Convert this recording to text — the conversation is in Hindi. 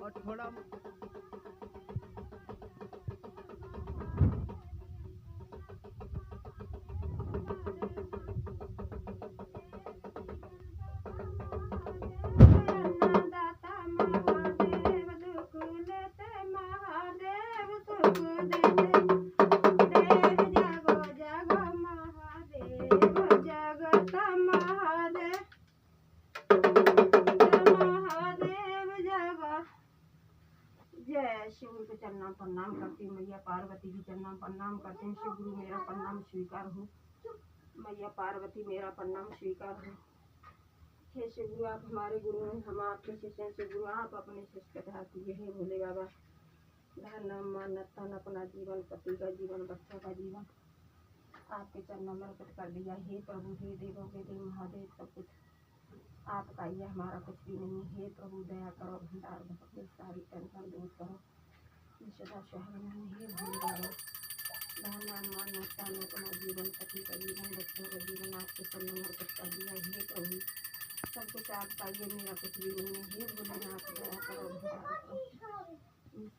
मोट घोड़ा अन्नदाता महादेव दुख लेते महादेव सुख देते देव जागो जागो महादेव जगत महादेव महादेव जागो। जय शिव गुरु के चरणों प्रणाम करती हूँ, मैया पार्वती के चरणों प्रणाम करती हूँ। शिव गुरु मेरा प्रणाम स्वीकार हो, मैया पार्वती मेरा प्रणाम स्वीकार हो। हे शिव गुरु आप हमारे गुरु हैं, हम आपके शिष्य हैं। शिव गुरु आप अपने शिष्य कथा किए हैं। भोले बाबा धन मन तन अपना जीवन, पति का जीवन, बच्चों का जीवन आपके चरणों में अर्पित कर दिया। हे प्रभु हे देवों के देव महादेव सब कुछ आपका ही है, हमारा कुछ भी नहीं। हे प्रभु दया करो, भंडार भरो, सारी टेंशन दूर करो, सदा शहर में। हे भोले बाबा धन मन तन अपना जीवन, पति का जीवन, बच्चों का जीवन आपके चरणों में अर्पित कर दिया। हे प्रभु सब कुछ आपका, ये मेरा कुछ भी नहीं है। हे भोलेनाथ दया करो, भंडार करो।